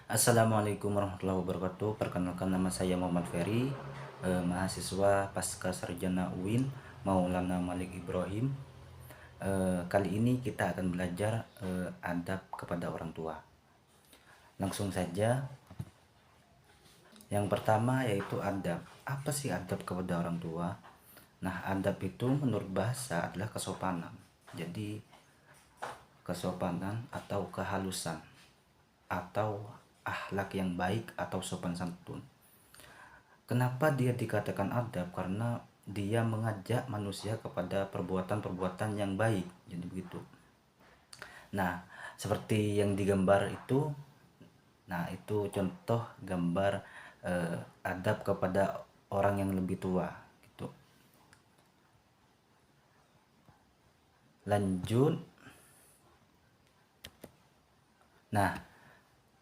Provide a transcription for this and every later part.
Assalamualaikum warahmatullahi wabarakatuh. Perkenalkan, nama saya Muhammad Ferry, mahasiswa Pasca Sarjana UIN Maulana Malik Ibrahim. Kali ini kita akan belajar adab kepada orang tua. Langsung saja. Yang pertama yaitu adab. Apa sih adab kepada orang tua? Nah, adab itu menurut bahasa adalah kesopanan. Jadi kesopanan atau kehalusan atau akhlak yang baik atau sopan santun. Kenapa dia dikatakan adab? Karena dia mengajak manusia kepada perbuatan-perbuatan yang baik. Jadi begitu. Nah, seperti yang digambar itu, nah itu contoh gambar adab kepada orang yang lebih tua. Gitu. Lanjut. Nah,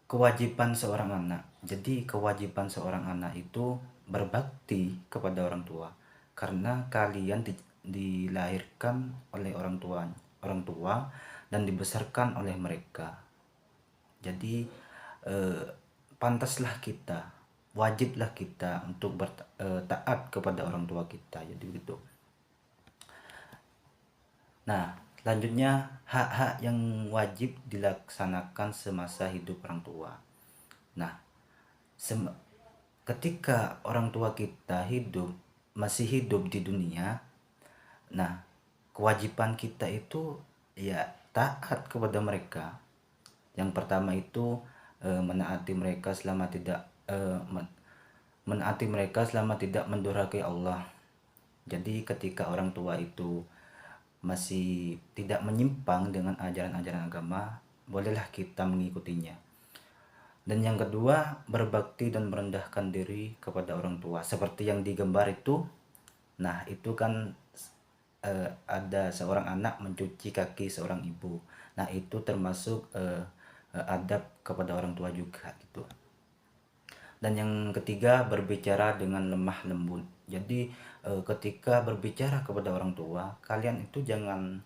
kewajiban seorang anak. Jadi kewajiban seorang anak itu berbakti kepada orang tua, karena kalian dilahirkan oleh orang tua dan dibesarkan oleh mereka. Jadi eh, pantaslah kita, wajiblah kita untuk taat kepada orang tua kita. Jadi begitu. Nah, selanjutnya hak-hak yang wajib dilaksanakan semasa hidup orang tua. Nah, ketika orang tua kita masih hidup di dunia, nah kewajiban kita itu ya taat kepada mereka. Yang pertama itu menaati mereka selama tidak mendurhakai Allah. Jadi ketika orang tua itu masih tidak menyimpang dengan ajaran-ajaran agama, bolehlah kita mengikutinya. Dan yang kedua, berbakti dan merendahkan diri kepada orang tua. Seperti yang digambar itu, nah itu kan ada seorang anak mencuci kaki seorang ibu. Nah itu termasuk adab kepada orang tua juga gitu. Dan yang ketiga, berbicara dengan lemah lembut. Jadi ketika berbicara kepada orang tua, kalian itu jangan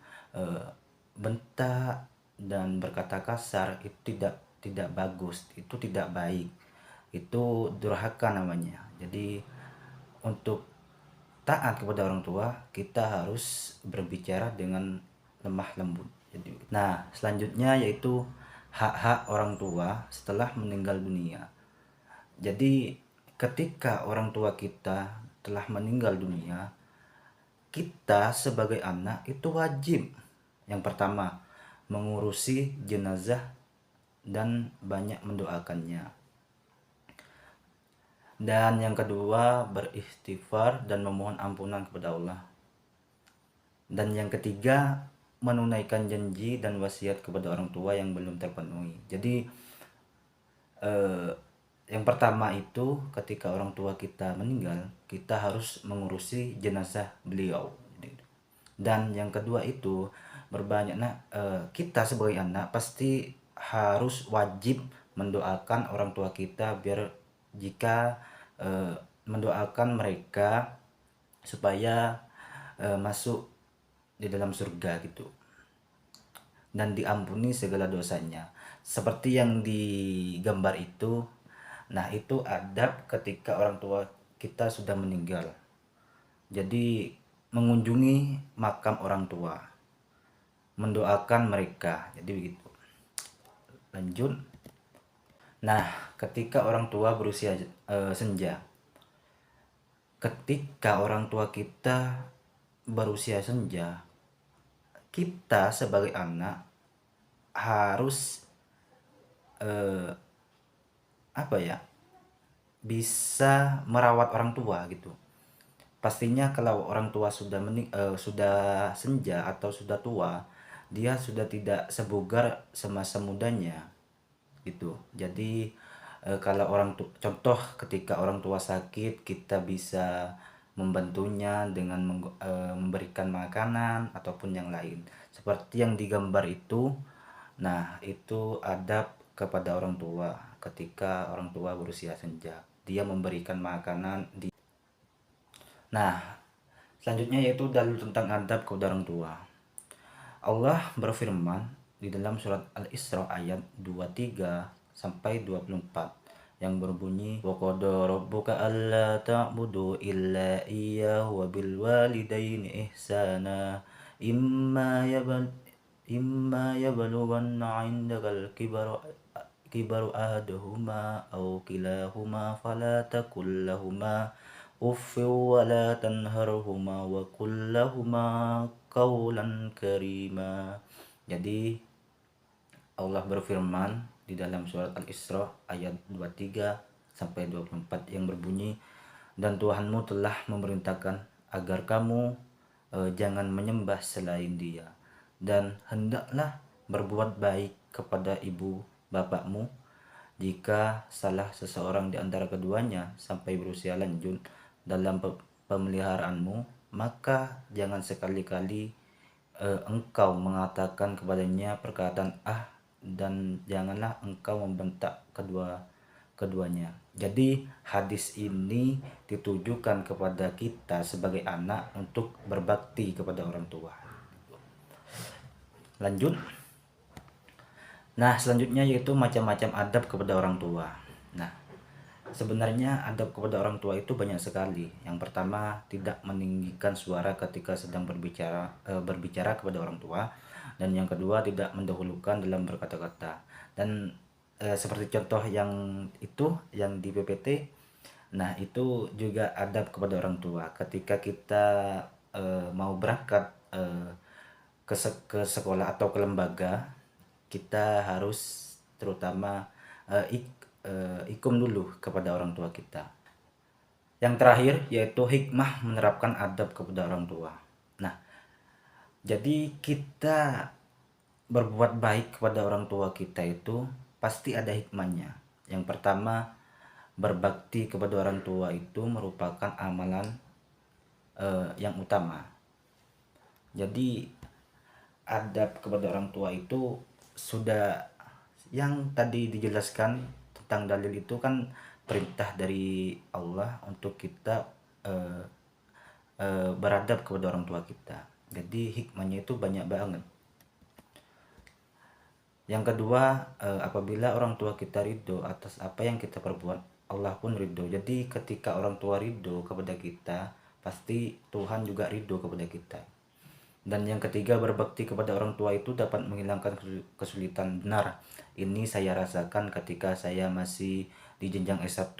bentak dan berkata kasar. Itu tidak bagus, itu tidak baik, itu durhaka namanya. Jadi untuk taat kepada orang tua, kita harus berbicara dengan lemah lembut. Jadi, nah selanjutnya yaitu hak-hak orang tua setelah meninggal dunia. Jadi ketika orang tua kita telah meninggal dunia, kita sebagai anak itu wajib yang pertama mengurusi jenazah dan banyak mendoakannya. Dan yang kedua, beristighfar dan memohon ampunan kepada Allah. Dan yang ketiga, menunaikan janji dan wasiat kepada orang tua yang belum terpenuhi. Jadi yang pertama itu ketika orang tua kita meninggal, kita harus mengurusi jenazah beliau. Dan yang kedua itu kita sebagai anak pasti harus wajib mendoakan orang tua kita, biar jika mendoakan mereka supaya masuk di dalam surga gitu, dan diampuni segala dosanya seperti yang digambar itu. Nah itu adab ketika orang tua kita sudah meninggal. Jadi mengunjungi makam orang tua, mendoakan mereka, jadi begitu. Lanjut. Nah ketika orang tua berusia senja, ketika orang tua kita berusia senja, kita sebagai anak harus bisa merawat orang tua gitu. Pastinya kalau orang tua sudah senja atau sudah tua, dia sudah tidak sebugar semasa mudanya gitu. Jadi kalau contoh ketika orang tua sakit, kita bisa membantunya dengan memberikan makanan ataupun yang lain seperti yang digambar itu. Nah itu adab kepada orang tua ketika orang tua berusia senja, dia memberikan makanan Nah selanjutnya yaitu dalil tentang adab kepada orang tua. Allah berfirman di dalam surat Al-Isra ayat 23 sampai 24 yang berbunyi wa qada rabbuka alla ta'budu illa iyyahu wa bil walidaini ihsana imma yabal imma yablughanna 'indakal kibaru ahaduhuma aw kilahuma fala taqul lahumā uffin wa la tanharhumā wa qul lahumā qawlan karīmā. Jadi Allah berfirman di dalam surat Al-Isra ayat 23 sampai 24 yang berbunyi, dan Tuhanmu telah memerintahkan agar kamu jangan menyembah selain Dia, dan hendaklah berbuat baik kepada ibu bapakmu. Jika salah seseorang di antara keduanya sampai berusia lanjut dalam pemeliharaanmu, maka jangan sekali-kali engkau mengatakan kepadanya perkataan dan janganlah engkau membentak keduanya. Jadi hadis ini ditujukan kepada kita sebagai anak untuk berbakti kepada orang tua. Lanjut. Nah, selanjutnya yaitu macam-macam adab kepada orang tua. Nah, sebenarnya adab kepada orang tua itu banyak sekali. Yang pertama, tidak meninggikan suara ketika sedang berbicara kepada orang tua. Dan yang kedua, tidak mendahulukan dalam berkata-kata. Dan seperti contoh yang di PPT, nah itu juga adab kepada orang tua. Ketika kita mau berangkat ke sekolah atau ke lembaga, kita harus terutama ikum dulu kepada orang tua kita. Yang terakhir yaitu hikmah menerapkan adab kepada orang tua. Nah, jadi kita berbuat baik kepada orang tua kita itu pasti ada hikmahnya. Yang pertama, berbakti kepada orang tua itu merupakan amalan yang utama. Jadi adab kepada orang tua itu sudah yang tadi dijelaskan tentang dalil itu kan perintah dari Allah untuk kita beradab kepada orang tua kita. Jadi hikmahnya itu banyak banget. Yang kedua, apabila orang tua kita ridho atas apa yang kita perbuat, Allah pun ridho. Jadi ketika orang tua ridho kepada kita, pasti Tuhan juga ridho kepada kita. Dan yang ketiga, berbakti kepada orang tua itu dapat menghilangkan kesulitan. Benar, ini saya rasakan ketika saya masih di jenjang S1.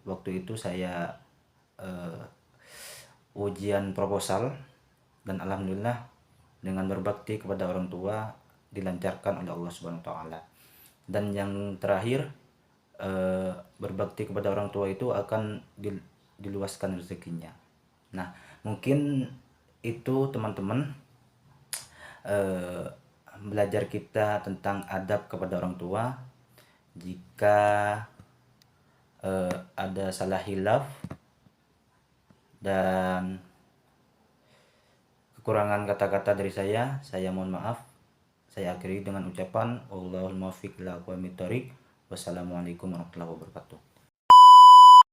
Waktu itu saya ujian proposal, dan alhamdulillah dengan berbakti kepada orang tua dilancarkan oleh Allah Subhanahu wa taala. Dan yang terakhir, berbakti kepada orang tua itu akan diluaskan rezekinya. Nah, mungkin itu teman-teman belajar kita tentang adab kepada orang tua. Jika ada salah hilaf dan kekurangan kata-kata dari saya mohon maaf. Saya akhiri dengan ucapan wallahul muwaffiq ila aqwamit thoriq. Wassalamualaikum warahmatullahi wabarakatuh.